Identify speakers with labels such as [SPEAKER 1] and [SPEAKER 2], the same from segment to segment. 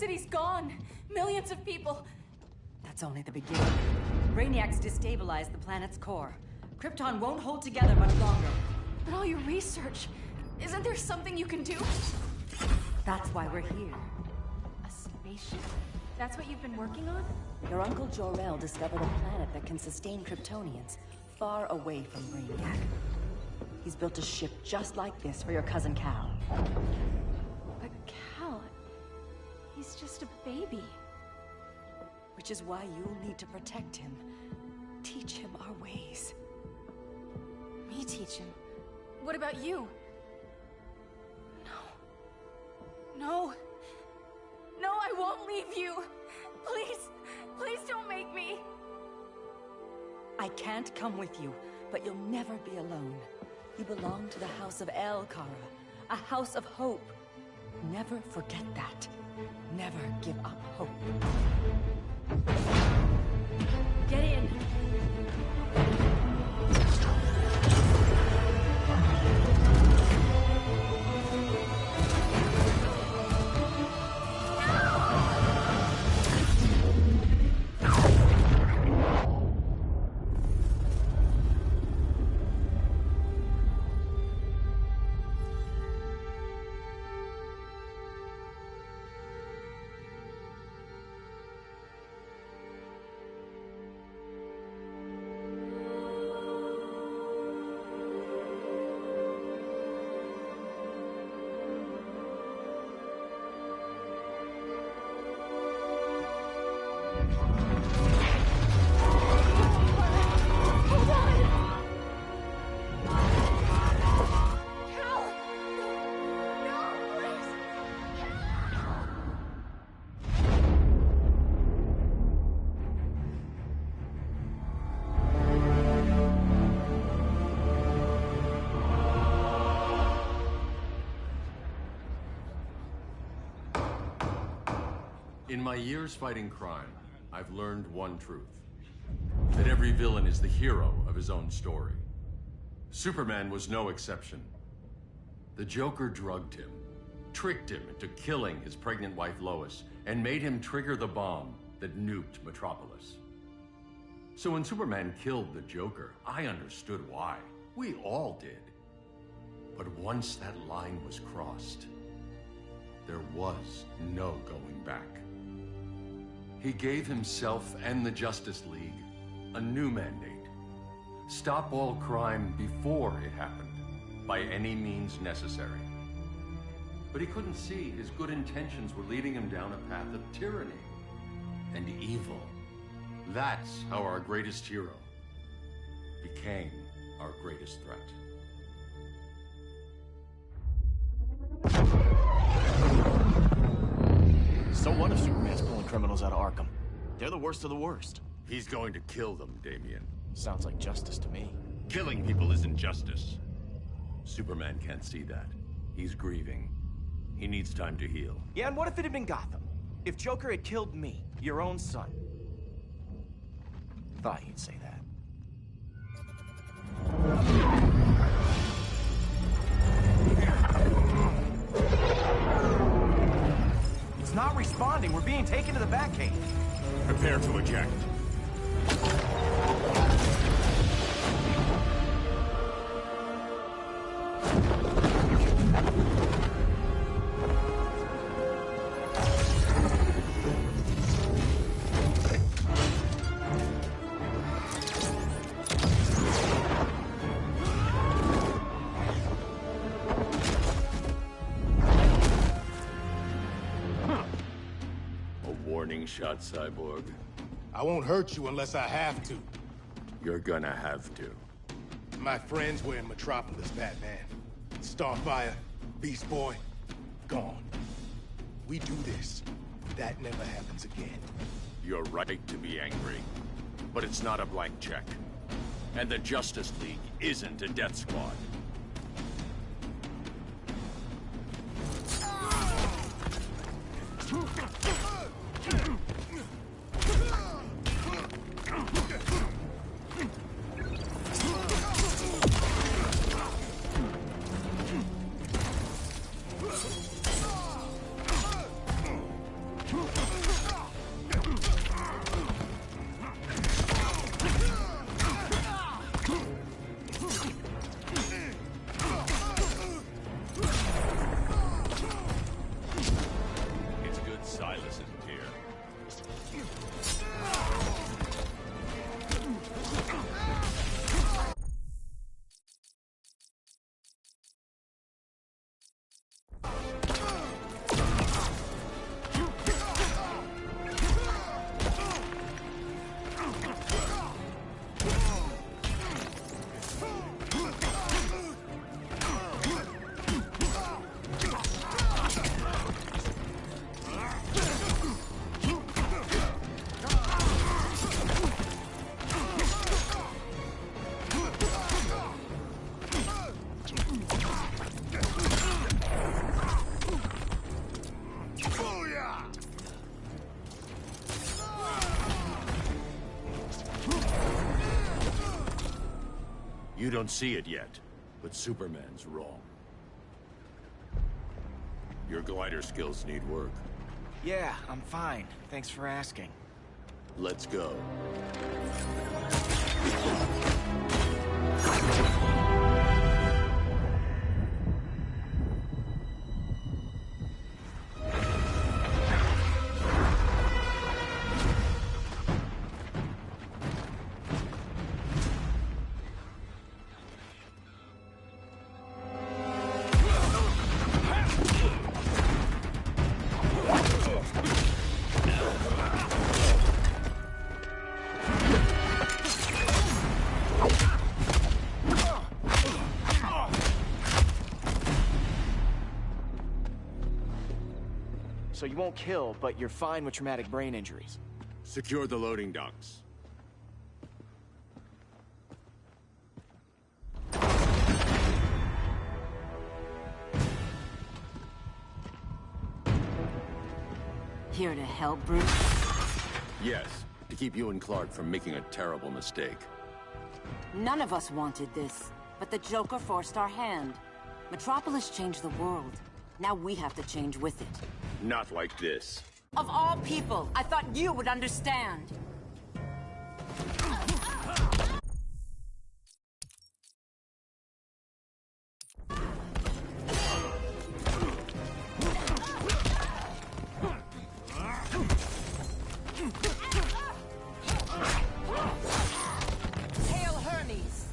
[SPEAKER 1] city's gone. Millions of people.
[SPEAKER 2] That's only the beginning. Brainiac's destabilized the planet's core. Krypton won't hold together much longer.
[SPEAKER 1] But all your research, isn't there something you can do?
[SPEAKER 2] That's why we're here.
[SPEAKER 1] A spaceship? That's what you've been working on?
[SPEAKER 2] Your Uncle Jor-El discovered a planet that can sustain Kryptonians, far away from Brainiac. He's built a ship just like this for your cousin Cal.
[SPEAKER 1] But Cal... he's just a baby.
[SPEAKER 2] Which is why you'll need to protect him. Teach him our ways.
[SPEAKER 1] Me teach him? What about you? No. No, I won't leave you. Please, please don't make me.
[SPEAKER 2] I can't come with you, but you'll never be alone. You belong to the House of El Kara, a house of hope. Never forget that. Never give up hope. Get in.
[SPEAKER 3] In my years fighting crime, I've learned one truth. That every villain is the hero of his own story. Superman was no exception. The Joker drugged him, tricked him into killing his pregnant wife Lois, and made him trigger the bomb that nuked Metropolis. So when Superman killed the Joker, I understood why. We all did. But once that line was crossed, there was no going back. He gave himself and the Justice League a new mandate. Stop all crime before it happened, by any means necessary. But he couldn't see his good intentions were leading him down a path of tyranny and evil. That's how our greatest hero became our greatest threat.
[SPEAKER 4] So what if Superman's pulling criminals out of Arkham? They're the worst of the worst.
[SPEAKER 3] He's going to kill them, Damian.
[SPEAKER 4] Sounds like justice to me.
[SPEAKER 3] Killing people isn't justice. Superman can't see that. He's grieving. He needs time to heal.
[SPEAKER 4] Yeah, and what if it had been Gotham? If Joker had killed me, your own son? Thought you'd say that. It's not responding. We're being taken to the Batcave.
[SPEAKER 3] Prepare to eject. Shot, Cyborg.
[SPEAKER 5] I won't hurt you unless I have to.
[SPEAKER 3] You're gonna have to.
[SPEAKER 5] My friends were in Metropolis, Batman. Starfire, Beast Boy, gone. We do this. That never happens again.
[SPEAKER 3] You're right to be angry. But it's not a blank check. And the Justice League isn't a death squad. You don't see it yet, but Superman's wrong. Your glider skills need work.
[SPEAKER 4] Yeah, I'm fine. Thanks for asking.
[SPEAKER 3] Let's go.
[SPEAKER 4] So you won't kill, but you're fine with traumatic brain injuries.
[SPEAKER 3] Secure the loading docks.
[SPEAKER 2] Here to help, Bruce?
[SPEAKER 3] Yes, to keep you and Clark from making a terrible mistake.
[SPEAKER 2] None of us wanted this, but the Joker forced our hand. Metropolis changed the world. Now we have to change with it.
[SPEAKER 3] Not like this.
[SPEAKER 2] Of all people, I thought you would understand. Hail Hermes!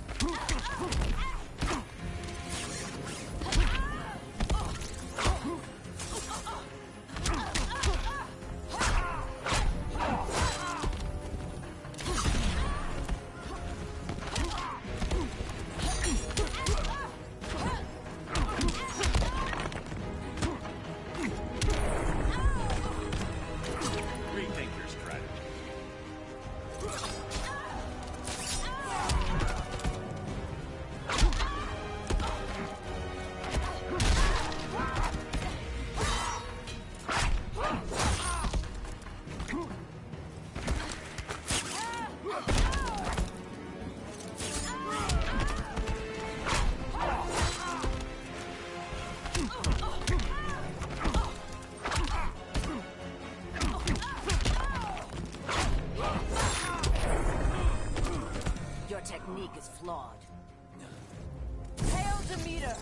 [SPEAKER 3] Rethink your strategy.
[SPEAKER 2] Your technique is flawed. Hail Demeter!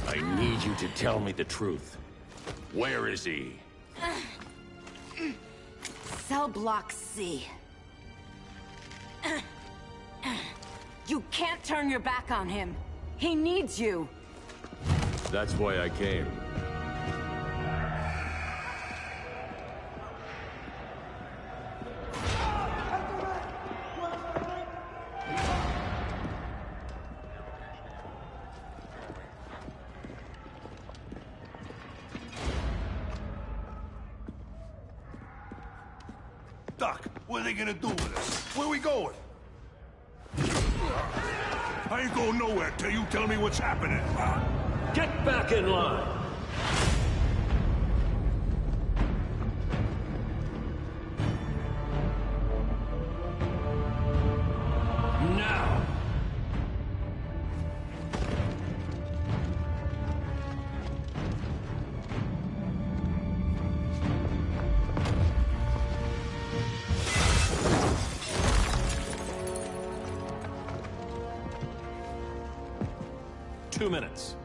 [SPEAKER 3] I need you to tell me the truth. Where is he?
[SPEAKER 2] Cell Block C. You can't turn your back on him. He needs you.
[SPEAKER 3] That's why I came.
[SPEAKER 6] Doc, what are they gonna do with us? Where we going? I ain't going nowhere till you tell me what's happening.
[SPEAKER 7] Get back in line! Now! Two minutes.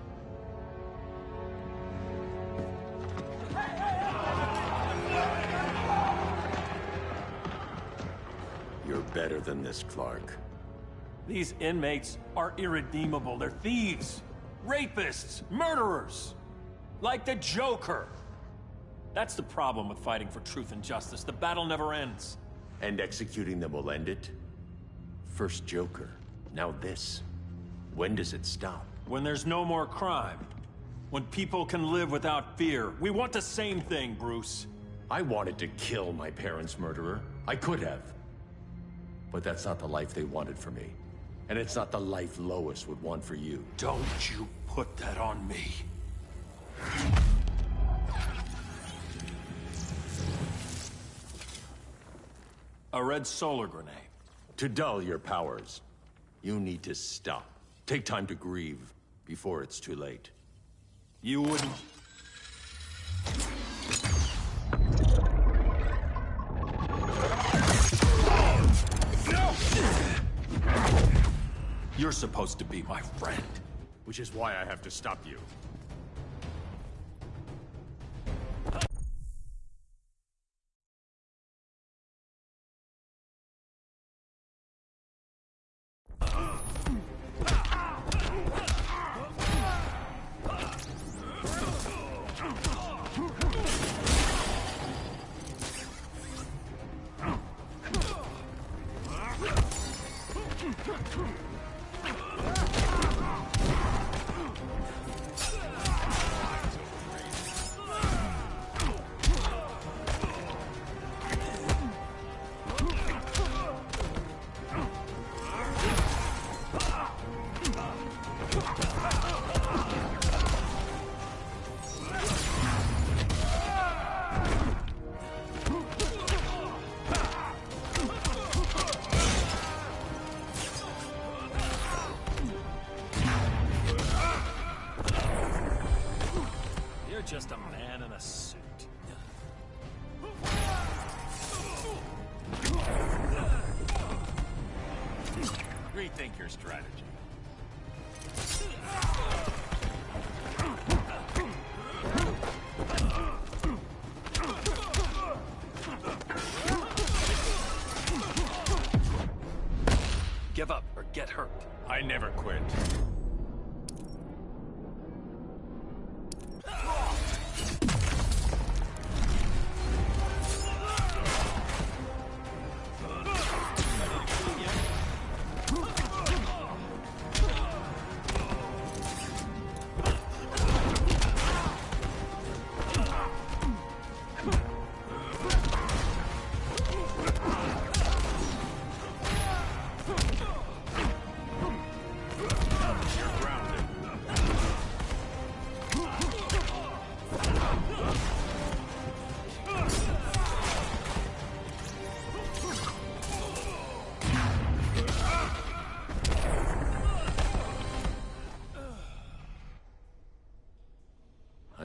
[SPEAKER 3] You're better than this, Clark.
[SPEAKER 7] These inmates are irredeemable. They're thieves, rapists, murderers. Like the Joker. That's the problem with fighting for truth and justice. The battle never ends.
[SPEAKER 3] And executing them will end it? First Joker, now this. When does it stop?
[SPEAKER 7] When there's no more crime. When people can live without fear. We want the same thing, Bruce.
[SPEAKER 3] I wanted to kill my parents' murderer. I could have. But that's not the life they wanted for me. And it's not the life Lois would want for you.
[SPEAKER 7] Don't you put that on me. A red solar grenade.
[SPEAKER 3] To dull your powers, you need to stop. Take time to grieve before it's too late.
[SPEAKER 7] You wouldn't... You're supposed to be my friend.
[SPEAKER 3] Which is why I have to stop you.
[SPEAKER 7] Just a man in a suit.
[SPEAKER 3] Rethink your strategy.
[SPEAKER 7] Give up or get hurt.
[SPEAKER 3] I never quit.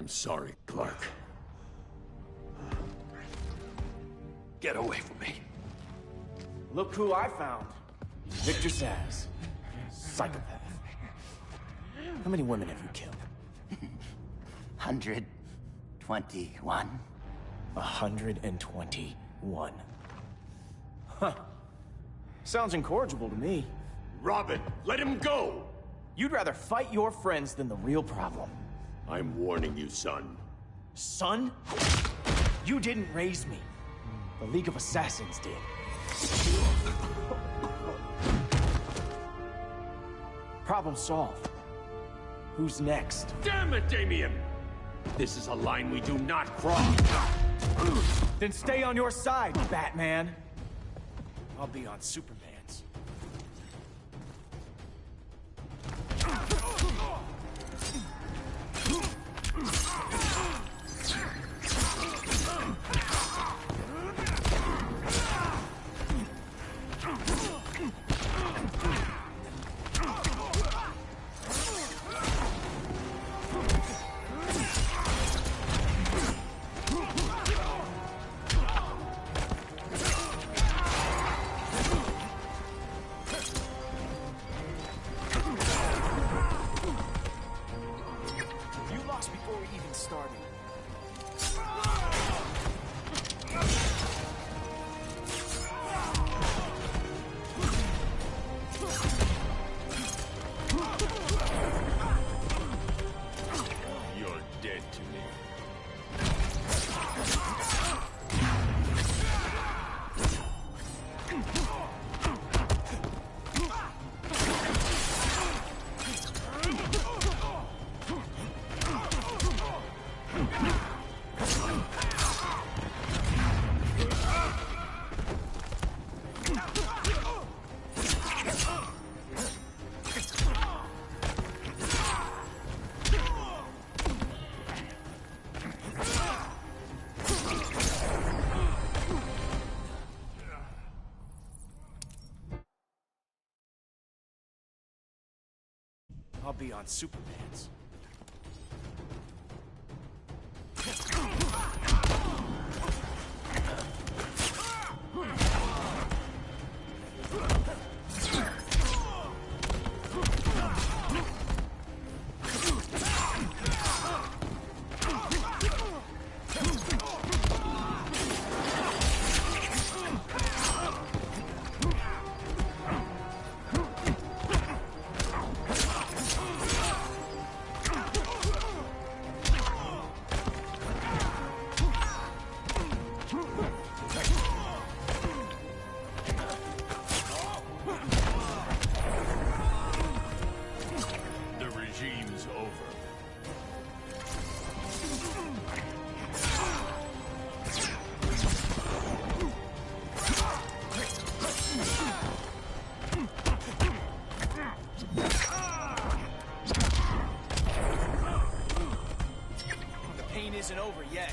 [SPEAKER 3] I'm sorry, Clark.
[SPEAKER 7] Get away from me.
[SPEAKER 4] Look who I found. Victor Sass. Psychopath. How many women have you killed?
[SPEAKER 8] 121.
[SPEAKER 4] 121. Huh. Sounds incorrigible to me.
[SPEAKER 3] Robin, let him go!
[SPEAKER 4] You'd rather fight your friends than the real problem.
[SPEAKER 3] I'm warning you, son.
[SPEAKER 4] Son? You didn't raise me. The League of Assassins did. Problem solved. Who's next?
[SPEAKER 3] Damn it, Damien! This is a line we do not cross.
[SPEAKER 4] Then stay on your side, Batman. I'll be on Superman's. I'll be on Superman's. Isn't over yet.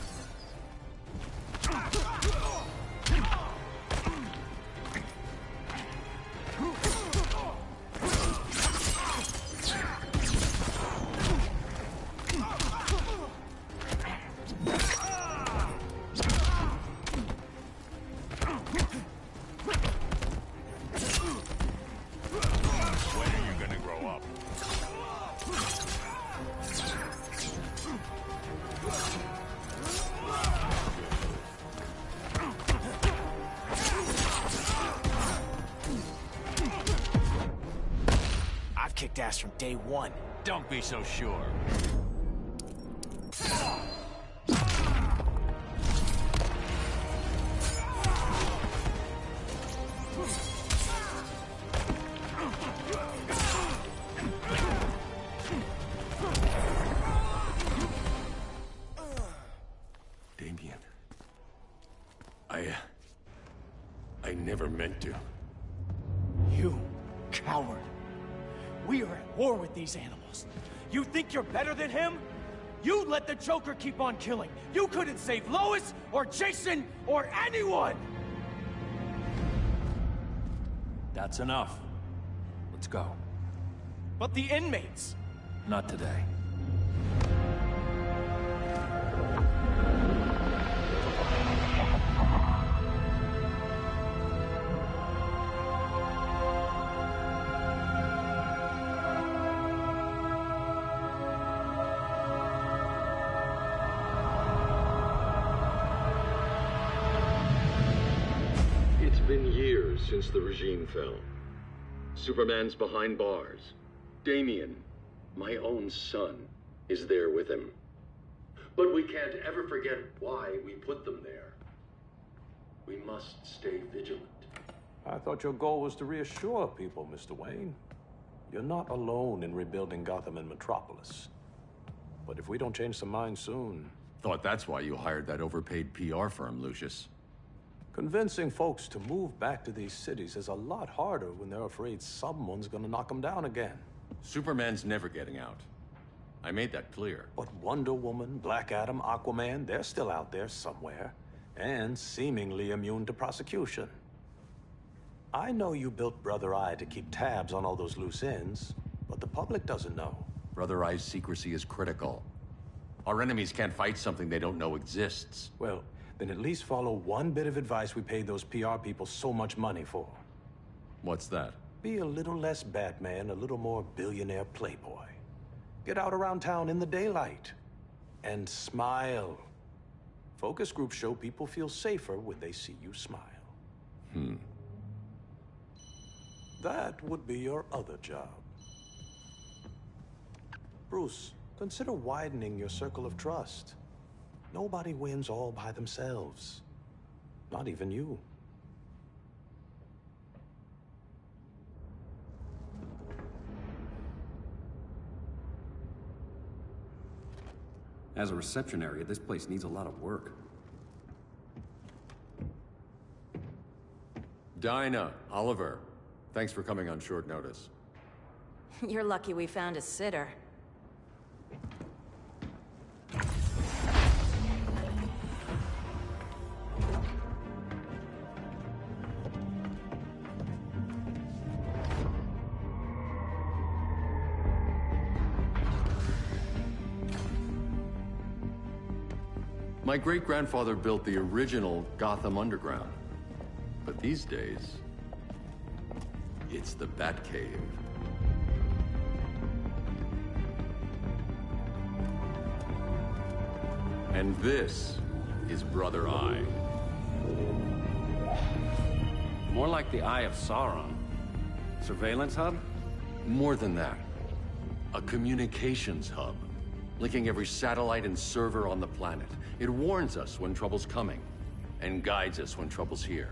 [SPEAKER 6] When are you gonna grow up?
[SPEAKER 4] I've kicked ass from day one.
[SPEAKER 6] Don't be so sure.
[SPEAKER 3] Damien. I never meant to.
[SPEAKER 4] You coward. We are at war with these animals. You think you're better than him? You let the Joker keep on killing. You couldn't save Lois, or Jason, or anyone!
[SPEAKER 7] That's enough. Let's go.
[SPEAKER 4] But the inmates!
[SPEAKER 7] Not today.
[SPEAKER 3] It's been years since the regime fell. Superman's behind bars. Damien, my own son, is there with him. But we can't ever forget why we put them there. We must stay vigilant.
[SPEAKER 9] I thought your goal was to reassure people, Mr. Wayne. You're not alone in rebuilding Gotham and Metropolis. But if we don't change some minds soon...
[SPEAKER 3] Thought that's why you hired that overpaid PR firm, Lucius.
[SPEAKER 9] Convincing folks to move back to these cities is a lot harder when they're afraid someone's gonna knock them down again.
[SPEAKER 3] Superman's never getting out. I made that clear.
[SPEAKER 9] But Wonder Woman, Black Adam, Aquaman, they're still out there somewhere. And seemingly immune to prosecution. I know you built Brother Eye to keep tabs on all those loose ends, but the public doesn't know.
[SPEAKER 3] Brother Eye's secrecy is critical. Our enemies can't fight something they don't know exists.
[SPEAKER 9] Well, then at least follow one bit of advice we paid those PR people so much money for.
[SPEAKER 3] What's that?
[SPEAKER 9] Be a little less Batman, a little more billionaire playboy. Get out around town in the daylight. And smile. Focus groups show people feel safer when they see you smile. That would be your other job. Bruce, consider widening your circle of trust. Nobody wins all by themselves. Not even you.
[SPEAKER 10] As a reception area, this place needs a lot of work.
[SPEAKER 3] Dinah, Oliver, thanks for coming on short notice.
[SPEAKER 1] You're lucky we found a sitter.
[SPEAKER 3] My great-grandfather built the original Gotham Underground. But these days, it's the Batcave. And this is Brother Eye.
[SPEAKER 10] More like the Eye of Sauron. Surveillance hub?
[SPEAKER 3] More than that. A communications hub, linking every satellite and server on the planet. It warns us when trouble's coming, and guides us when trouble's here.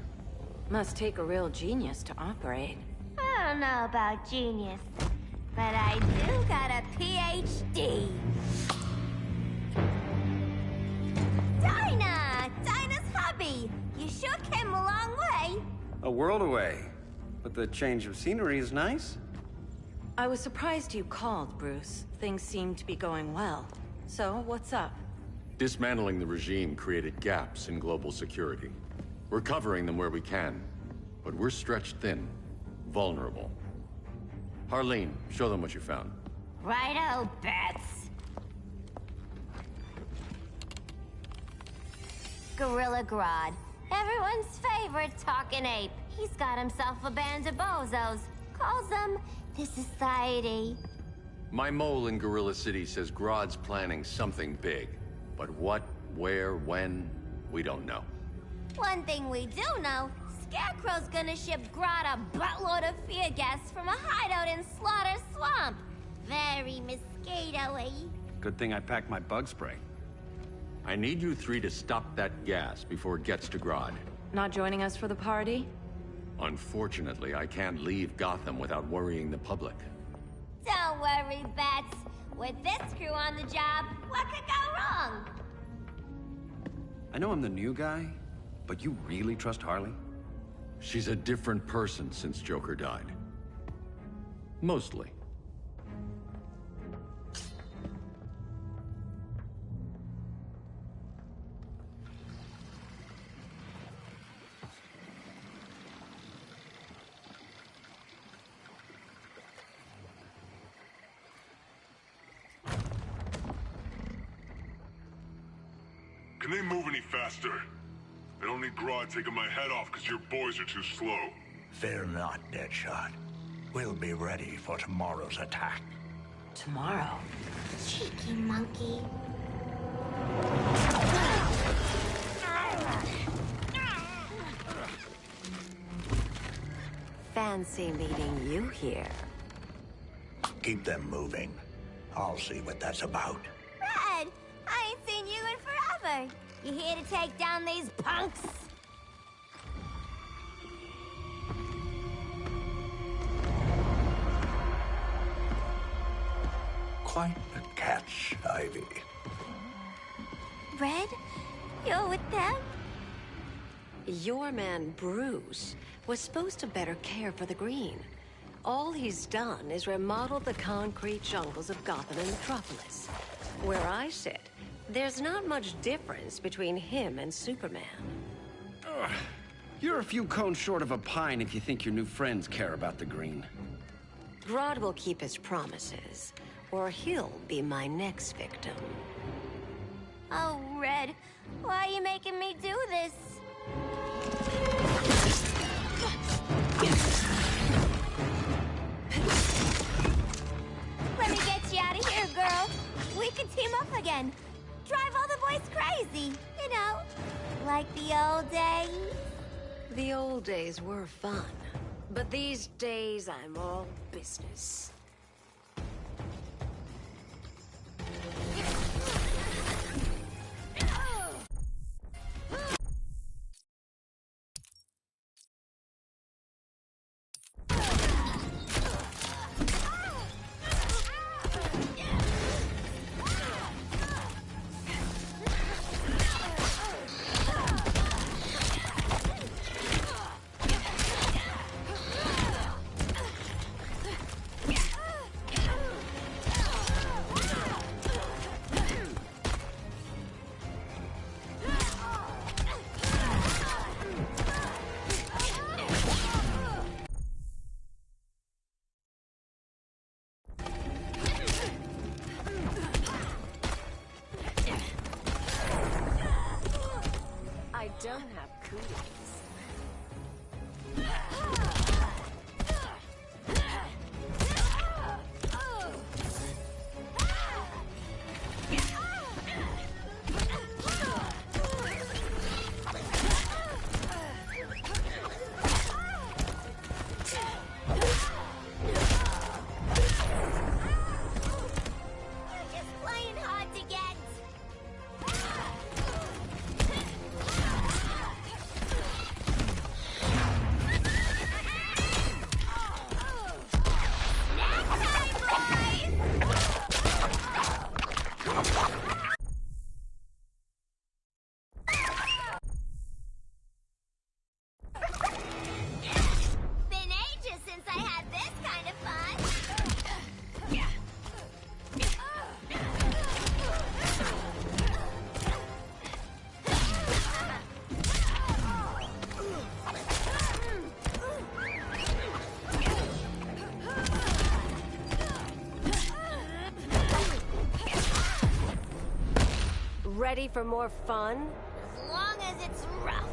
[SPEAKER 2] Must take a real genius to operate.
[SPEAKER 11] I don't know about genius, but I do got a PhD. Dinah's hubby! You sure came a long way.
[SPEAKER 10] A world away. But the change of scenery is nice.
[SPEAKER 2] I was surprised you called, Bruce. Things seem to be going well. So, what's up?
[SPEAKER 3] Dismantling the regime created gaps in global security. We're covering them where we can, but we're stretched thin, vulnerable. Harleen, show them what you found.
[SPEAKER 11] Righto, Bats. Gorilla Grodd. Everyone's favorite talking ape. He's got himself a band of bozos. Calls them the Society.
[SPEAKER 3] My mole in Gorilla City says Grodd's planning something big. But what, where, when, we don't know.
[SPEAKER 11] One thing we do know, Scarecrow's gonna ship Grodd a buttload of fear gas from a hideout in Slaughter Swamp. Very mosquito-y.
[SPEAKER 10] Good thing I packed my bug spray.
[SPEAKER 3] I need you three to stop that gas before it gets to Grodd.
[SPEAKER 2] Not joining us for the party?
[SPEAKER 3] Unfortunately, I can't leave Gotham without worrying the public.
[SPEAKER 11] Don't worry, Bats. With this crew on the job, what could go wrong?
[SPEAKER 10] I know I'm the new guy, but you really trust Harley?
[SPEAKER 3] She's a different person since Joker died. Mostly.
[SPEAKER 12] Can they move any faster? I don't need Grodd taking my head off because your boys are too slow.
[SPEAKER 13] Fear not, Deadshot. We'll be ready for tomorrow's attack.
[SPEAKER 2] Tomorrow?
[SPEAKER 11] Cheeky monkey.
[SPEAKER 14] Fancy meeting you here.
[SPEAKER 13] Keep them moving. I'll see what that's about.
[SPEAKER 11] Red, I ain't seen you in forever. You here to take down these punks?
[SPEAKER 13] Quite the catch, Ivy.
[SPEAKER 11] Red, you're with them?
[SPEAKER 14] Your man, Bruce, was supposed to better care for the Green. All he's done is remodel the concrete jungles of Gotham and Metropolis. Where I sit, there's not much difference between him and Superman.
[SPEAKER 10] Ugh. You're a few cones short of a pine if you think your new friends care about the Green.
[SPEAKER 14] Grodd will keep his promises, or he'll be my next victim.
[SPEAKER 11] Oh, Red, why are you making me do this? Let me get you out of here, girl. We can team up again. Drive all the boys crazy, you know, like the old days.
[SPEAKER 14] The old days were fun, but these days I'm all business. I don't have cooties. Ready for more fun?
[SPEAKER 11] As long as it's rough.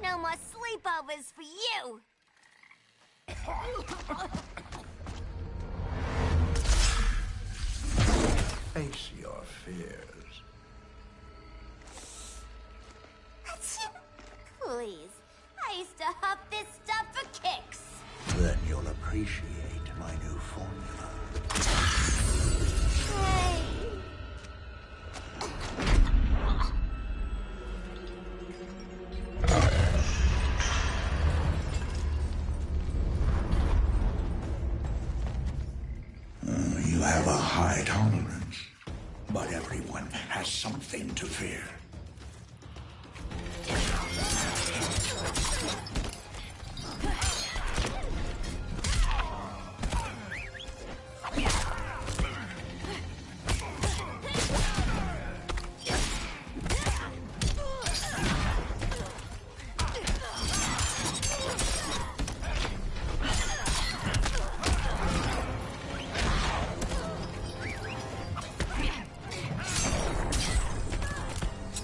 [SPEAKER 11] No more sleepovers for you!
[SPEAKER 13] Face your fears.
[SPEAKER 11] Please. I used to huff this stuff for kicks.
[SPEAKER 13] Then you'll appreciate my new formula.
[SPEAKER 11] Hey.
[SPEAKER 13] You have a high tolerance, but everyone has something to fear.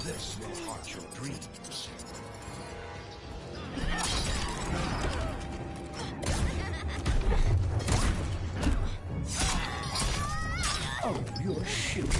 [SPEAKER 13] This will haunt your dreams. Oh, you're shooting.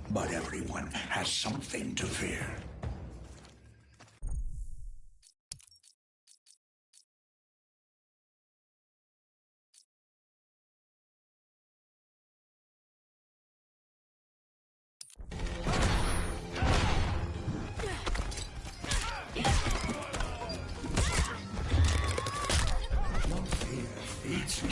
[SPEAKER 13] But everyone has something to fear. No fear feeds me.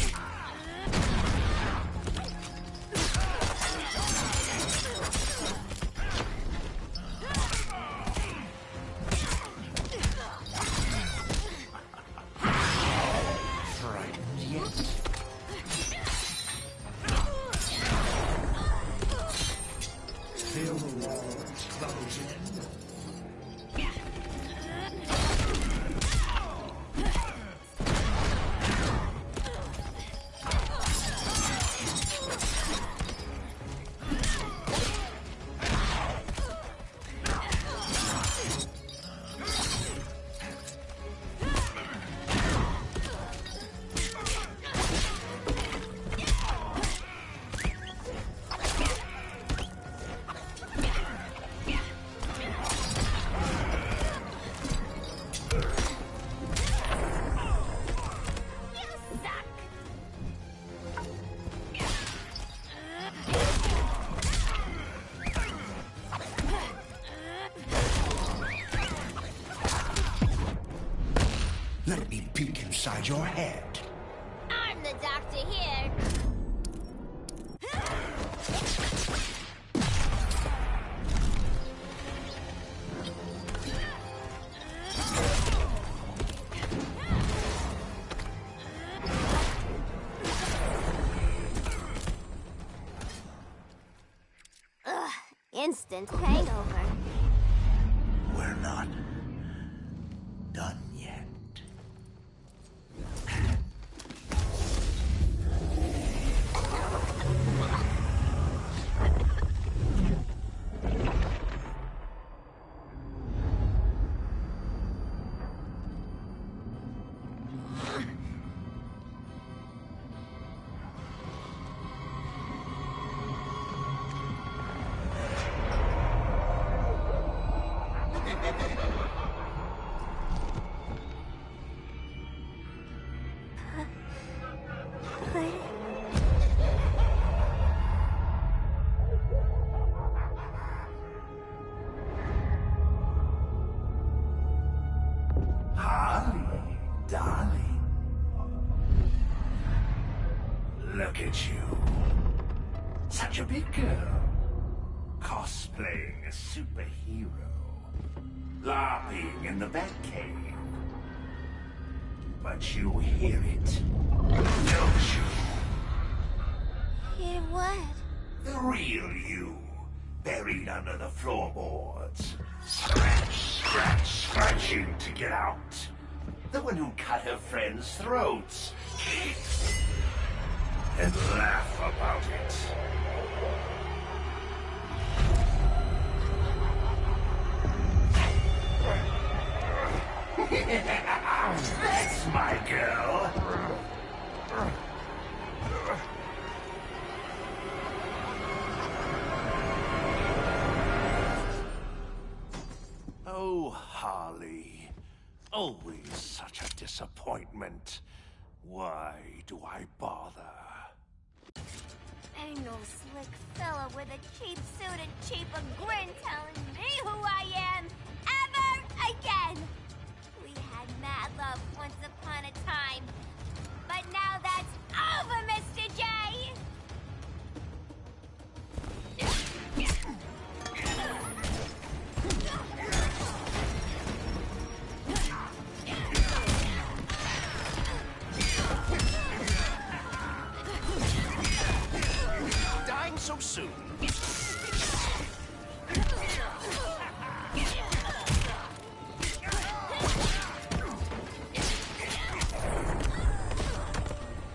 [SPEAKER 13] Feel the walls close in. inside your head.
[SPEAKER 11] I'm the doctor here. Ugh, instant hangover.
[SPEAKER 13] We're not done yet. Harley, darling. Look at you. Such a big girl. Cosplaying a superhero. LARPing in the Batcave. But you hear it, don't you?
[SPEAKER 11] Hear what?
[SPEAKER 13] The real you, buried under the floorboards. Scratch, scratch, scratching to get out. The one who cut her friends' throats. And laugh about it. That's my girl.
[SPEAKER 9] Oh, Harley. Always such a disappointment. Why do I bother?
[SPEAKER 11] Ain't no slick fella with a cheap suit and cheaper grin telling me who I am ever again. We had mad love once upon a time, but now that's over, Mr. J.
[SPEAKER 9] Dying so soon?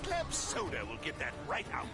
[SPEAKER 9] Club soda will get that right out.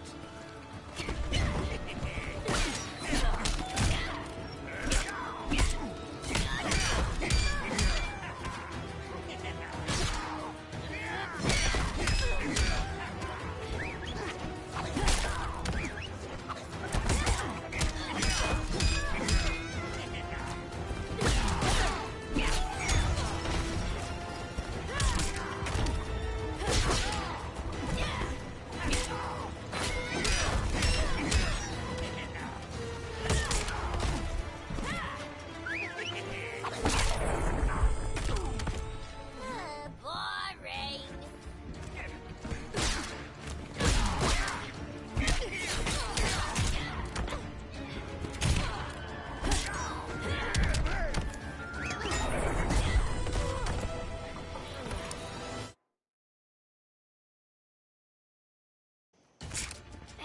[SPEAKER 11] Boring.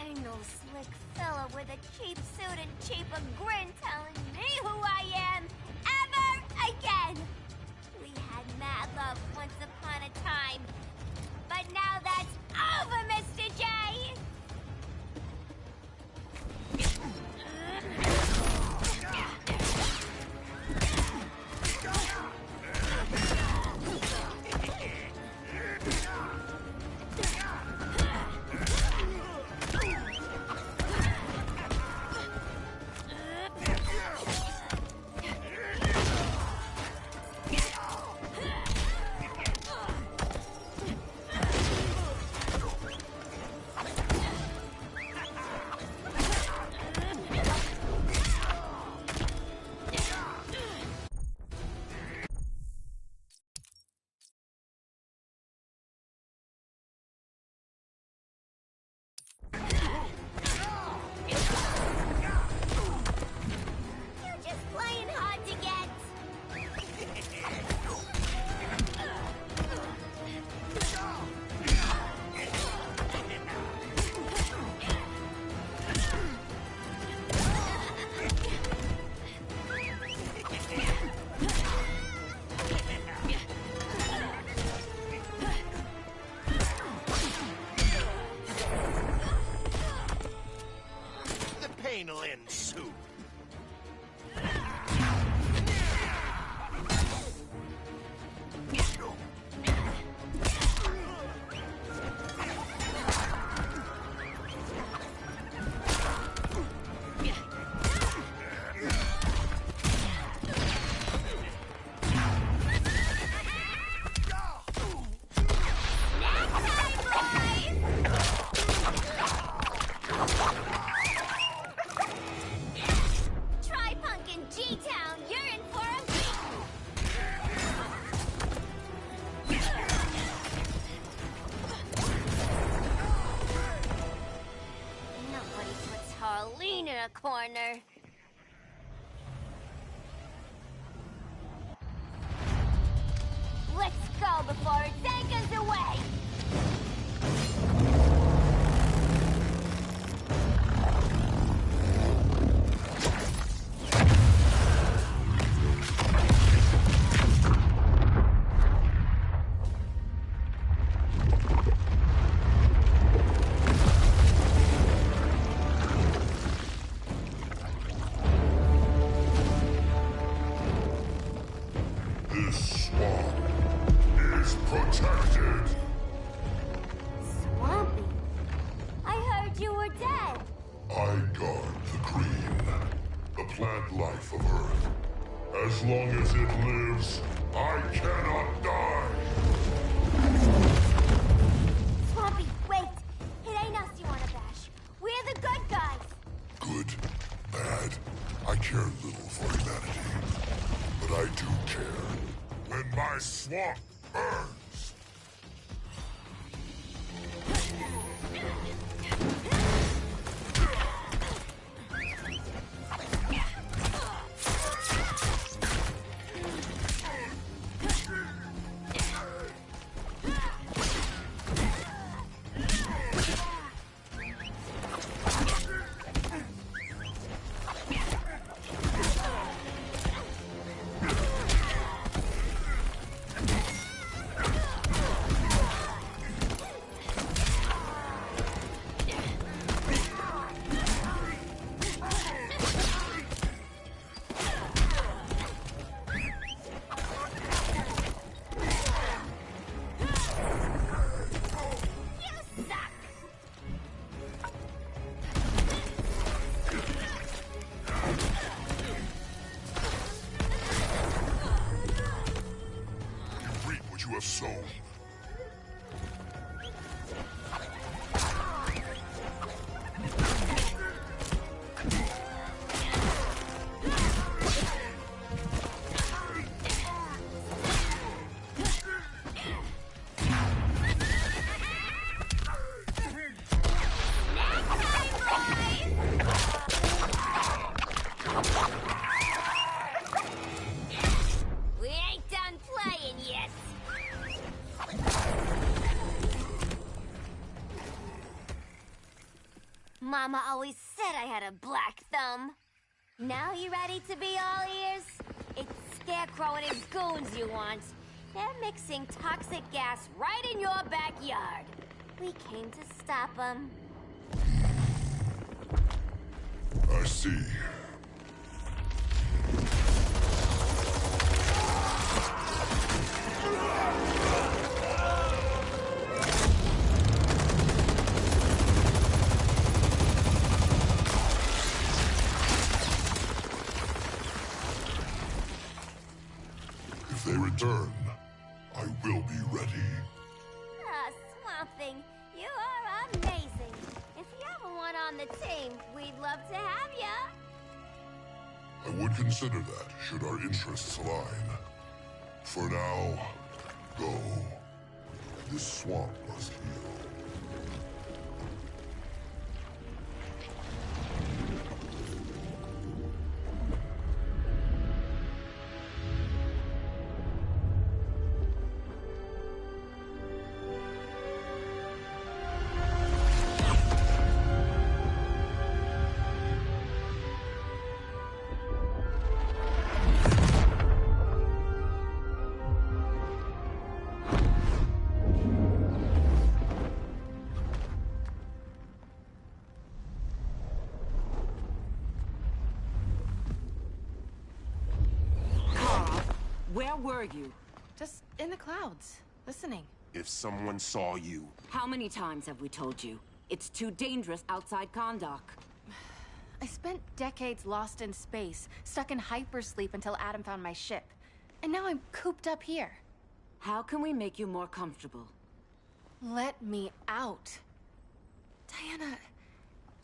[SPEAKER 11] Ain't no slick fella with a cheap suit and cheaper grin telling me who I am ever again. We had mad love once upon a time, but now that's over, Mr. J. foreigner. Let's go before it takes us away!
[SPEAKER 12] This swamp is protected.
[SPEAKER 11] Swampy? I heard you were dead.
[SPEAKER 12] I guard the green, the plant life of Earth. As long as it lives, I cannot die.
[SPEAKER 11] Swampy, wait! It ain't us you wanna bash. We're the good guys.
[SPEAKER 12] Good, bad, I care little for humanity. But I do care when my swamp burns. You have sown.
[SPEAKER 11] We ain't done playing yet. Mama always said I had a black thumb. Now you ready to be all ears? It's Scarecrow and his goons you want. They're mixing toxic gas right in your backyard. We came to stop them.
[SPEAKER 12] I see. If they return, I will be ready.
[SPEAKER 11] Ah, Swamp Thing, you are amazing. If you ever want on the team, we'd love to have ya.
[SPEAKER 12] I would consider that, should our interests align. For now, go. This swamp must heal.
[SPEAKER 2] Where were you?
[SPEAKER 1] Just in the clouds, listening.
[SPEAKER 15] If someone saw you...
[SPEAKER 2] How many times have we told you? It's too dangerous outside Kahndaq.
[SPEAKER 1] I spent decades lost in space, stuck in hypersleep until Adam found my ship. And now I'm cooped up here.
[SPEAKER 2] How can we make you more comfortable?
[SPEAKER 1] Let me out. Diana,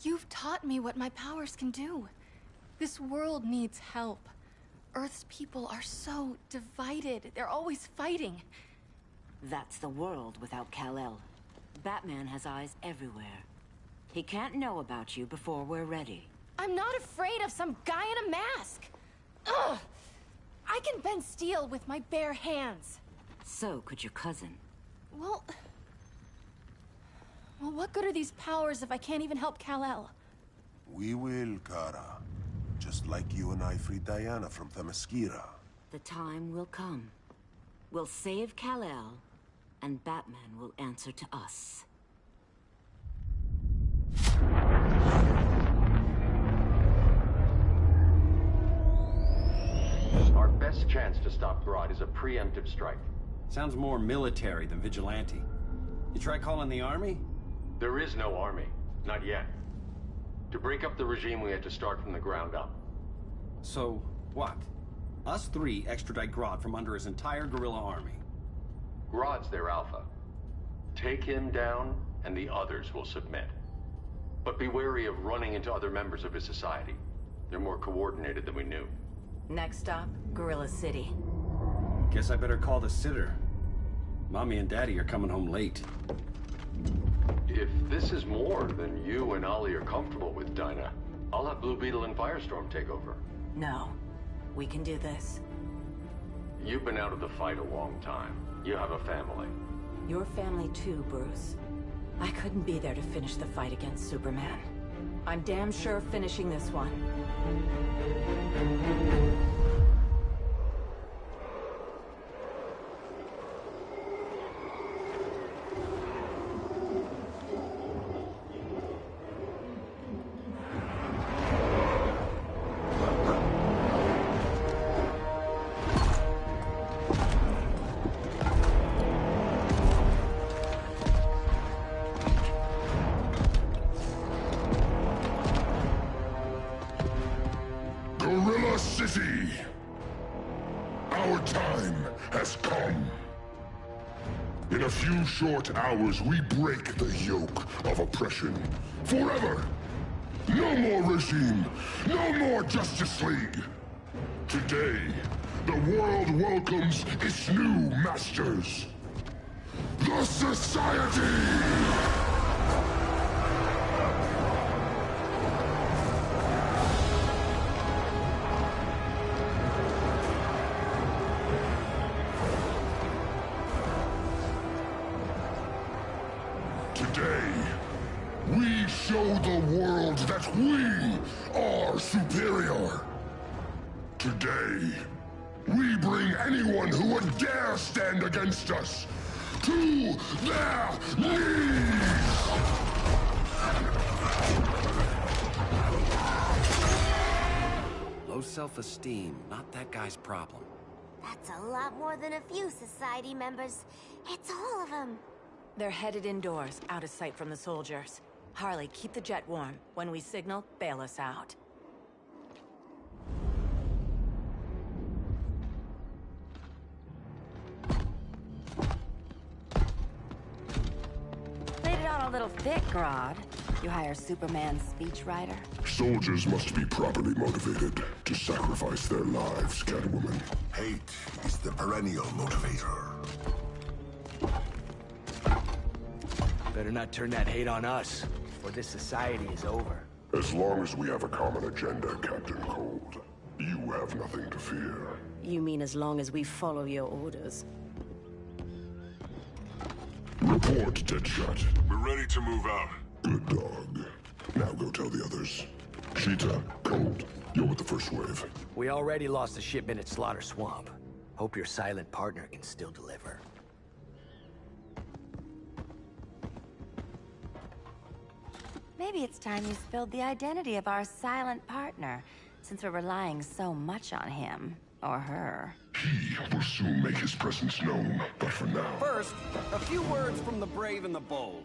[SPEAKER 1] you've taught me what my powers can do. This world needs help. Earth's people are so divided. They're always fighting.
[SPEAKER 2] That's the world without Kal-El. Batman has eyes everywhere. He can't know about you before we're ready.
[SPEAKER 1] I'm not afraid of some guy in a mask. Ugh! I can bend steel with my bare hands.
[SPEAKER 2] So could your cousin.
[SPEAKER 1] Well, what good are these powers if I can't even help Kal-El?
[SPEAKER 15] We will, Kara. Just like you and I freed Diana from Themyscira.
[SPEAKER 2] The time will come. We'll save Kal-El, and Batman will answer to us.
[SPEAKER 3] Our best chance to stop Grodd is a preemptive strike.
[SPEAKER 10] Sounds more military than vigilante. You try calling the army?
[SPEAKER 3] There is no army. Not yet. To break up the regime, we had to start from the ground up.
[SPEAKER 10] So, what? Us three extradite Grodd from under his entire guerrilla army.
[SPEAKER 3] Grodd's their alpha. Take him down, and the others will submit. But be wary of running into other members of his society. They're more coordinated than we knew.
[SPEAKER 2] Next stop, Gorilla City.
[SPEAKER 10] Guess I better call the sitter. Mommy and Daddy are coming home late.
[SPEAKER 3] If this is more than you and Ollie are comfortable with, Dinah, I'll have Blue Beetle and Firestorm take over.
[SPEAKER 2] No. We can do this.
[SPEAKER 3] You've been out of the fight a long time. You have a family.
[SPEAKER 2] Your family too, Bruce. I couldn't be there to finish the fight against Superman. I'm damn sure finishing this one.
[SPEAKER 12] Gorilla City! Our time has come. In a few short hours, we break the yoke of oppression. Forever! No more regime! No more Justice League! Today, the world welcomes its new masters. The Society! Today, we show the world that we are superior. Today, we bring anyone who would dare stand against us to their knees!
[SPEAKER 10] Low self-esteem, not that guy's problem.
[SPEAKER 11] That's a lot more than a few Society members. It's all of them.
[SPEAKER 2] They're headed indoors, out of sight from the soldiers. Harley, keep the jet warm. When we signal, bail us out. Laid it on a little thick, Grodd. You hire Superman's speechwriter?
[SPEAKER 12] Soldiers must be properly motivated to sacrifice their lives, Catwoman.
[SPEAKER 13] Hate is the perennial motivator.
[SPEAKER 4] Better not turn that hate on us, or this society is over.
[SPEAKER 12] As long as we have a common agenda, Captain Cold, you have nothing to fear.
[SPEAKER 2] You mean as long as we follow your orders?
[SPEAKER 12] Report, Deadshot.
[SPEAKER 15] We're ready to move out.
[SPEAKER 12] Good dog. Now go tell the others. Cheetah, Cold, you're with the first wave.
[SPEAKER 4] We already lost a shipment at Slaughter Swamp. Hope your silent partner can still deliver.
[SPEAKER 16] Maybe it's time you spilled the identity of our silent partner, since we're relying so much on him. Or her.
[SPEAKER 12] He will soon make his presence known, but for now...
[SPEAKER 10] First, a few words from the brave and the bold.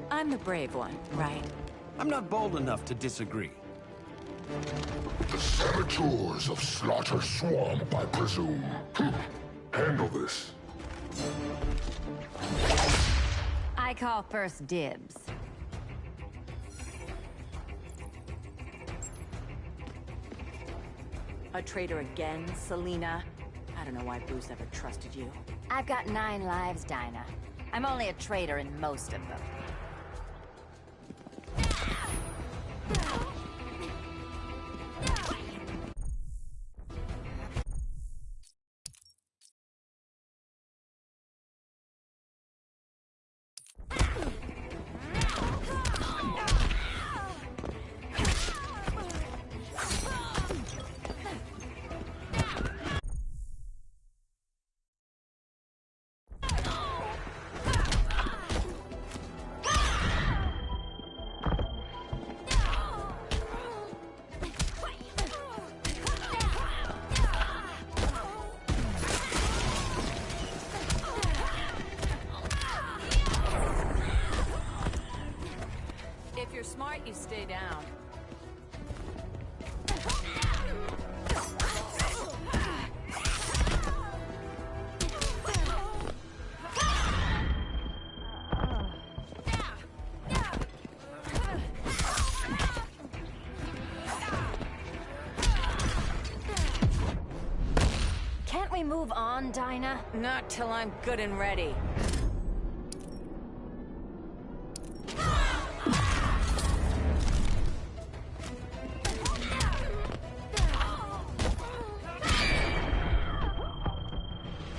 [SPEAKER 2] I'm the brave one, right?
[SPEAKER 10] I'm not bold enough to disagree.
[SPEAKER 12] The saboteurs of Slaughter Swamp, I presume. Handle this.
[SPEAKER 16] I call first dibs.
[SPEAKER 2] A traitor again, Selina? I don't know why Bruce ever trusted you.
[SPEAKER 16] I've got 9 lives, Dinah. I'm only a traitor in most of them.
[SPEAKER 14] If you're smart, you stay down.
[SPEAKER 16] Can't we move on, Dinah?
[SPEAKER 14] Not till I'm good and ready.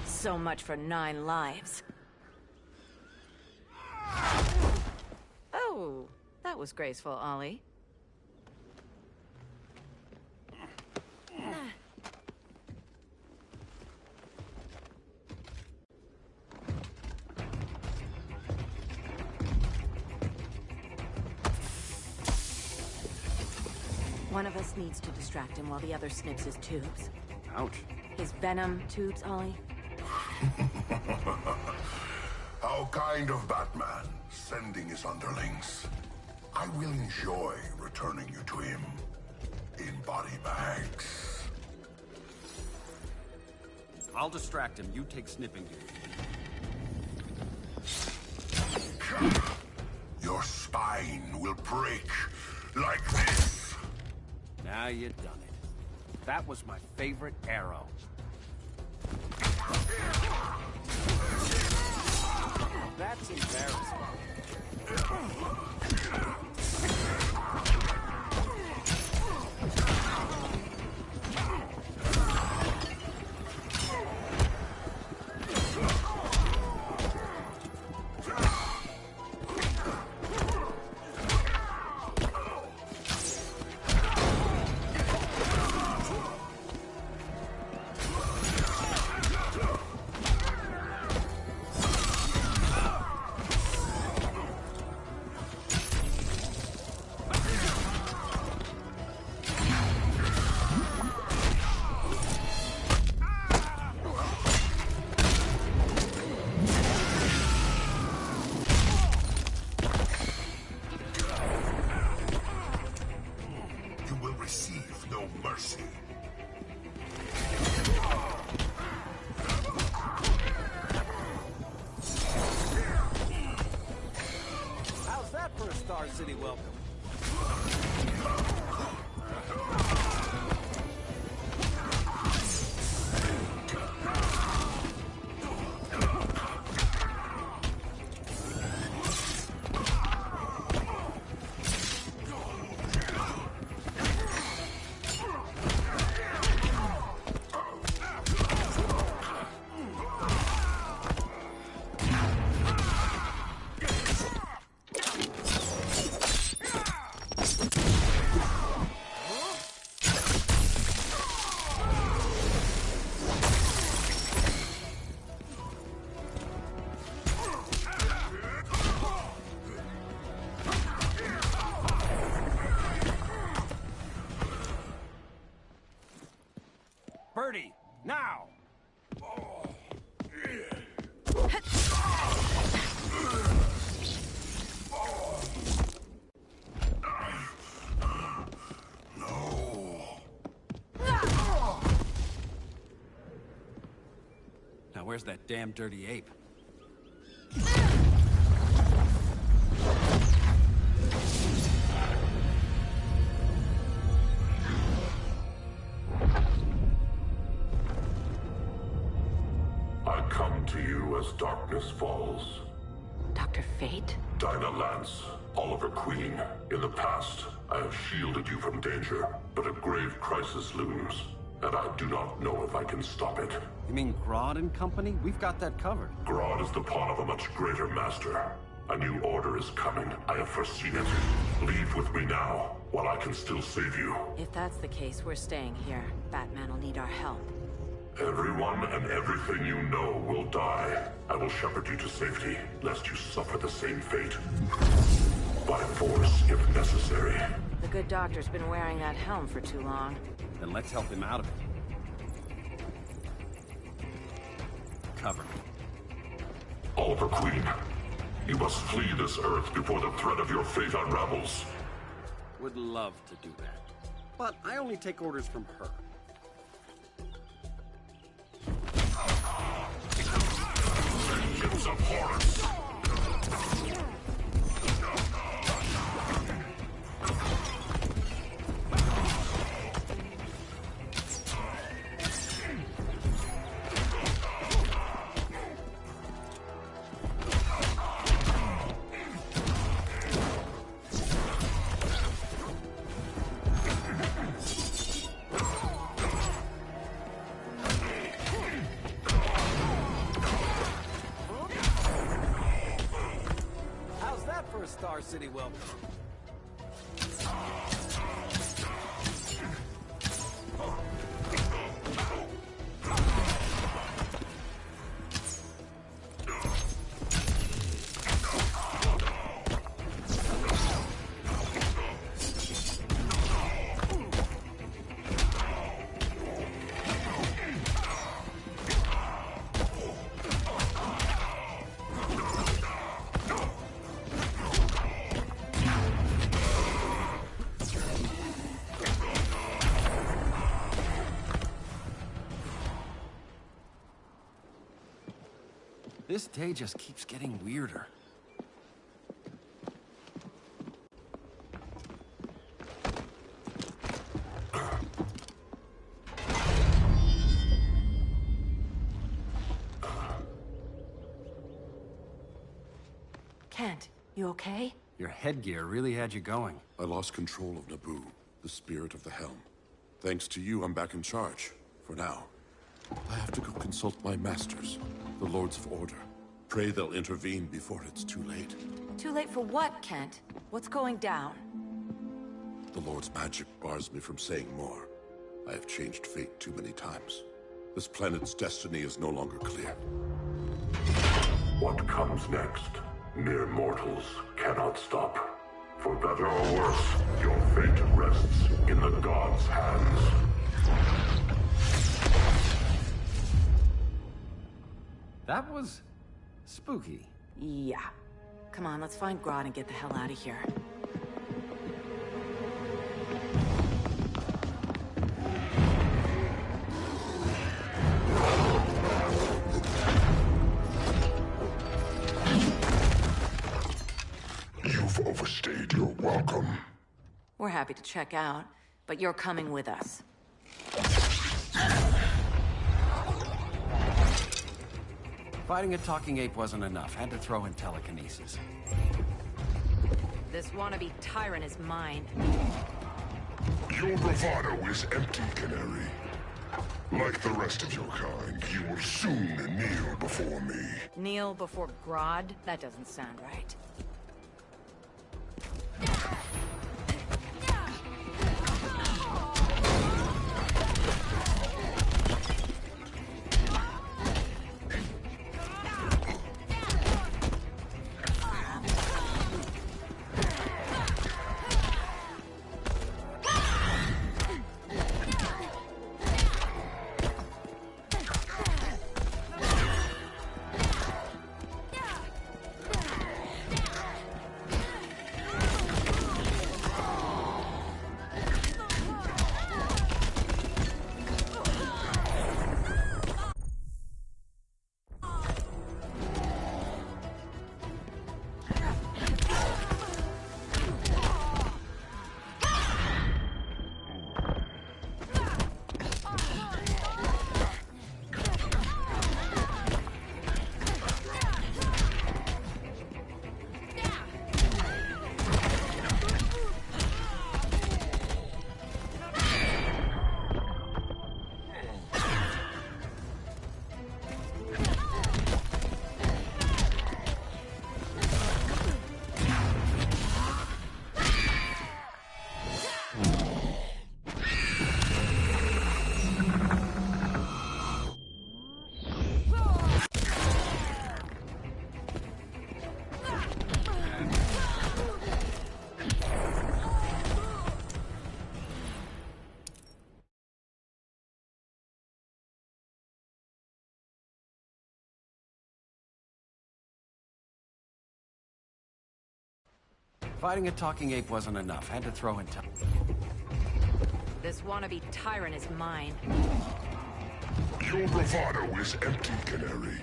[SPEAKER 14] So much for 9 lives. Oh, that was graceful, Ollie. One of us needs to distract him while the other snips his tubes.
[SPEAKER 10] Ouch.
[SPEAKER 14] His venom tubes, Ollie.
[SPEAKER 12] How kind of Batman, sending his underlings. I will enjoy returning you to him in body bags.
[SPEAKER 10] I'll distract him. You take snipping duty.
[SPEAKER 12] Your spine will break like this.
[SPEAKER 10] Now you've done it. That was my favorite arrow. That's embarrassing. Star City welcome. Birdie, now! Now where's that damn dirty ape?
[SPEAKER 12] I come to you as darkness falls,
[SPEAKER 14] Dr. Fate?
[SPEAKER 12] Dinah Lance, Oliver Queen. In the past, I have shielded you from danger, but a grave crisis looms, and I do not know if I can stop it.
[SPEAKER 10] You mean Grodd and company? We've got that covered.
[SPEAKER 12] Grodd is the pawn of a much greater master. A new order is coming. I have foreseen it. Leave with me now, while I can still save you.
[SPEAKER 14] If that's the case, we're staying here. Batman will need our help.
[SPEAKER 12] Everyone and everything you know will die. I will shepherd you to safety, lest you suffer the same fate. By force, if necessary.
[SPEAKER 14] The good doctor's been wearing that helm for too long.
[SPEAKER 10] Then let's help him out of it. Cover me.
[SPEAKER 12] Oliver Queen, you must flee this Earth before the threat of your fate unravels.
[SPEAKER 10] Would love to do that. But I only take orders from her.
[SPEAKER 12] Vengeance of Horus!
[SPEAKER 10] Star City welcome. This day just keeps getting weirder.
[SPEAKER 14] Kent, you okay?
[SPEAKER 10] Your headgear really had you going.
[SPEAKER 12] I lost control of Naboo, the spirit of the helm. Thanks to you, I'm back in charge. For now. I have to go consult my masters, the Lords of Order. Pray they'll intervene before it's too late.
[SPEAKER 14] Too late for what, Kent? What's going down?
[SPEAKER 12] The Lord's magic bars me from saying more. I have changed fate too many times. This planet's destiny is no longer clear. What comes next, mere mortals cannot stop. For better or worse, your fate rests in the gods' hands.
[SPEAKER 10] That was spooky.
[SPEAKER 14] Yeah. Come on, let's find Grodd and get the hell out of here.
[SPEAKER 12] You've overstayed your welcome.
[SPEAKER 14] We're happy to check out, but you're coming with us.
[SPEAKER 10] Fighting a talking ape wasn't enough. Had to throw in telekinesis.
[SPEAKER 14] This wannabe tyrant is mine.
[SPEAKER 12] Your bravado is empty, Canary. Like the rest of your kind, you will soon kneel before me.
[SPEAKER 14] Kneel before Grodd? That doesn't sound right.
[SPEAKER 10] Fighting a talking ape wasn't enough. Had to throw in time.
[SPEAKER 17] This wannabe tyrant is mine.
[SPEAKER 12] Your bravado is empty, Canary.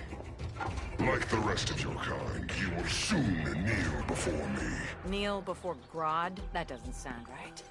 [SPEAKER 12] Like the rest of your kind, you will soon kneel before me.
[SPEAKER 17] Kneel before Grodd? That doesn't sound right.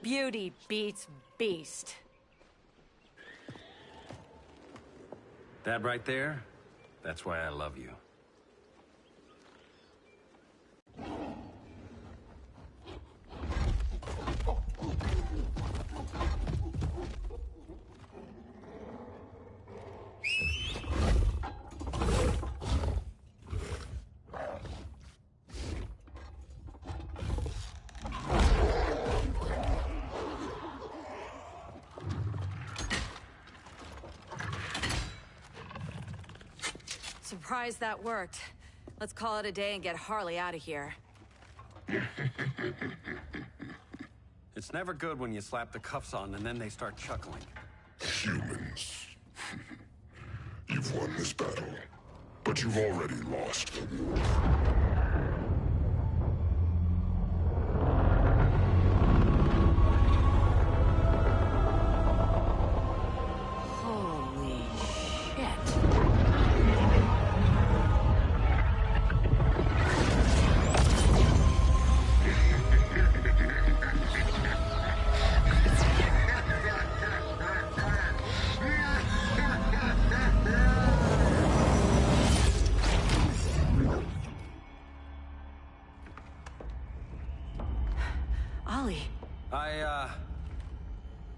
[SPEAKER 17] Beauty beats beast.
[SPEAKER 10] That right there, that's why I love you.
[SPEAKER 17] Surprised that worked. Let's call it a day and get Harley out of here.
[SPEAKER 10] It's never good when you slap the cuffs on and then they start chuckling.
[SPEAKER 12] Humans. You've won this battle, but you've already lost the war.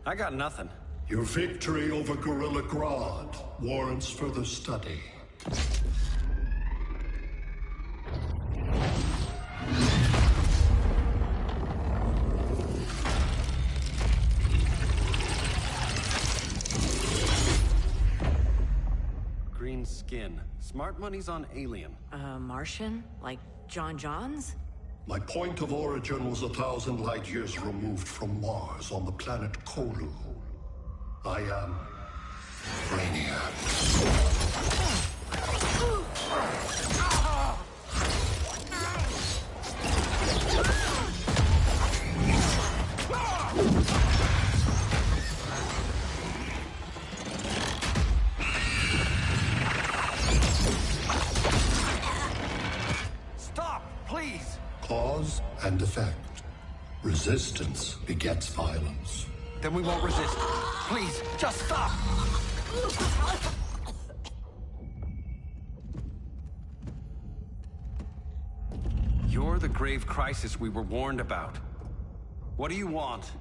[SPEAKER 10] I got nothing.
[SPEAKER 18] Your victory over Gorilla Grodd warrants further study.
[SPEAKER 10] Green skin. Smart money's on alien.
[SPEAKER 17] Martian? Like John Johns?
[SPEAKER 18] My point of origin was 1,000 light years removed from Mars on the planet Kolu. I am Brainiac.
[SPEAKER 10] Stop, please!
[SPEAKER 18] Cause and effect. Resistance begets violence.
[SPEAKER 10] Then we won't resist. Please, just stop! You're the grave crisis we were warned about. What do you want?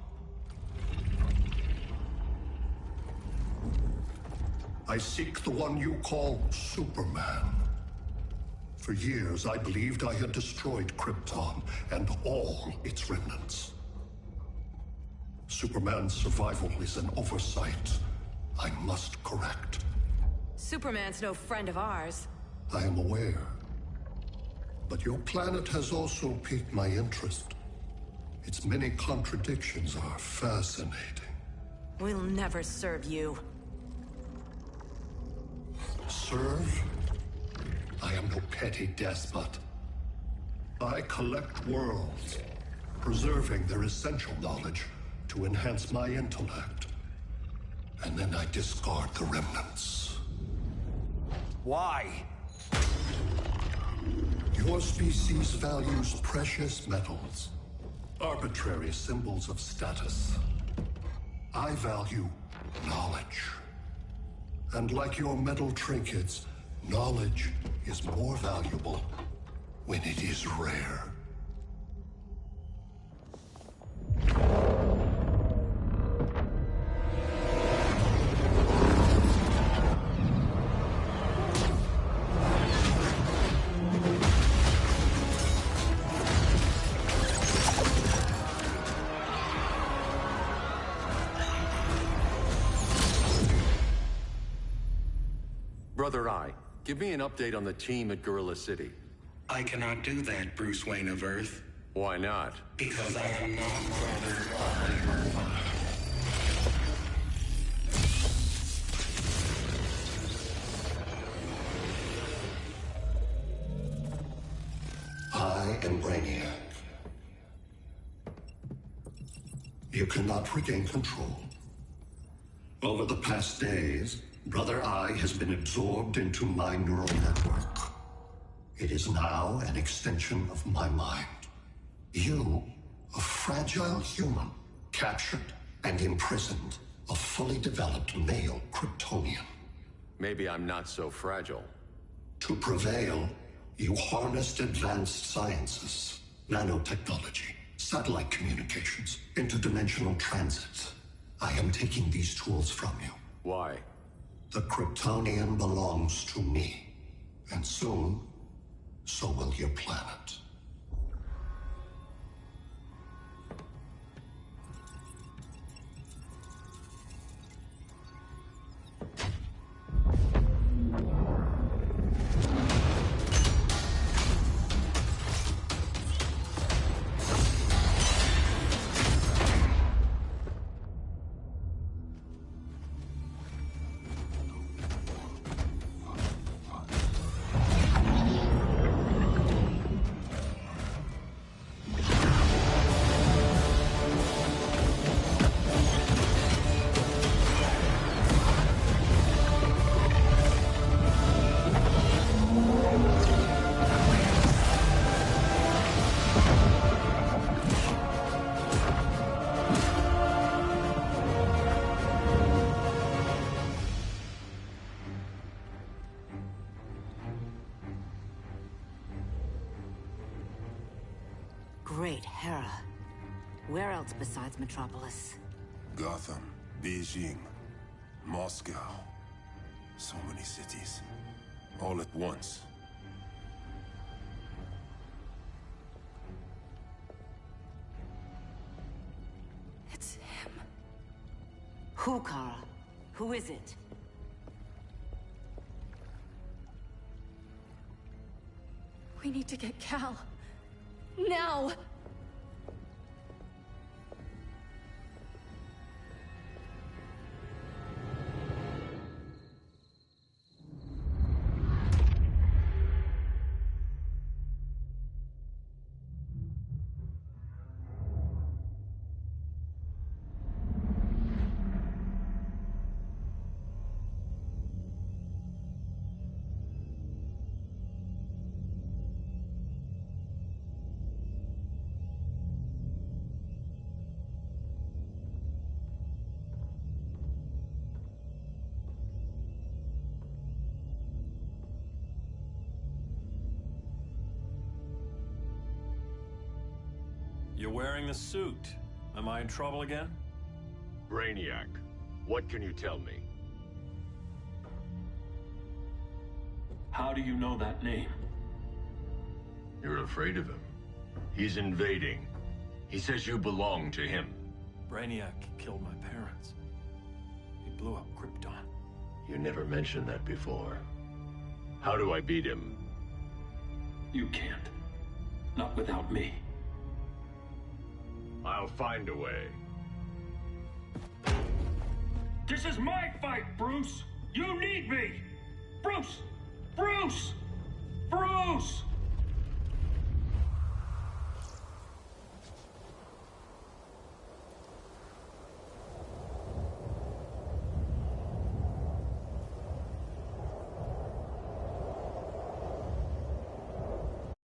[SPEAKER 18] I seek the one you call Superman. For years, I believed I had destroyed Krypton and all its remnants. Superman's survival is an oversight I must correct.
[SPEAKER 17] Superman's no friend of ours.
[SPEAKER 18] I am aware. But your planet has also piqued my interest. Its many contradictions are fascinating.
[SPEAKER 17] We'll never serve you.
[SPEAKER 18] Serve? I am no petty despot. I collect worlds, preserving their essential knowledge to enhance my intellect. And then I discard the remnants.
[SPEAKER 4] Why?
[SPEAKER 18] Your species values precious metals, arbitrary symbols of status. I value knowledge. And like your metal trinkets, knowledge is more valuable when it is rare.
[SPEAKER 3] Brother Eye, give me an update on the team at Gorilla City.
[SPEAKER 19] I cannot do that, Bruce Wayne of Earth.
[SPEAKER 3] Why not?
[SPEAKER 19] Because I am not Brother
[SPEAKER 18] I am Brainiac. You cannot regain control. Over the past days, Brother Eye has been absorbed into my neural network. It is now an extension of my mind. You, a fragile human, captured and imprisoned a fully developed male Kryptonian.
[SPEAKER 3] Maybe I'm not so fragile.
[SPEAKER 18] To prevail, you harnessed advanced sciences, nanotechnology, satellite communications, interdimensional transits. I am taking these tools from you.
[SPEAKER 3] Why?
[SPEAKER 18] The Kryptonian belongs to me. And soon, so will your planet.
[SPEAKER 17] Great Hera. Where else besides Metropolis?
[SPEAKER 15] Gotham, Beijing, Moscow. So many cities. All at once.
[SPEAKER 1] It's him.
[SPEAKER 17] Who, Kara? Who is it?
[SPEAKER 1] We need to get Cal. Now!
[SPEAKER 7] You're wearing the suit. Am I in trouble again?
[SPEAKER 6] Brainiac, what can you tell me?
[SPEAKER 7] How do you know that name?
[SPEAKER 6] You're afraid of him. He's invading. He says you belong to him.
[SPEAKER 7] Brainiac killed my parents. He blew up Krypton.
[SPEAKER 6] You never mentioned that before. How do I beat him?
[SPEAKER 7] You can't. Not without me.
[SPEAKER 6] I'll find a way.
[SPEAKER 7] This is my fight, Bruce! You need me! Bruce! Bruce! Bruce!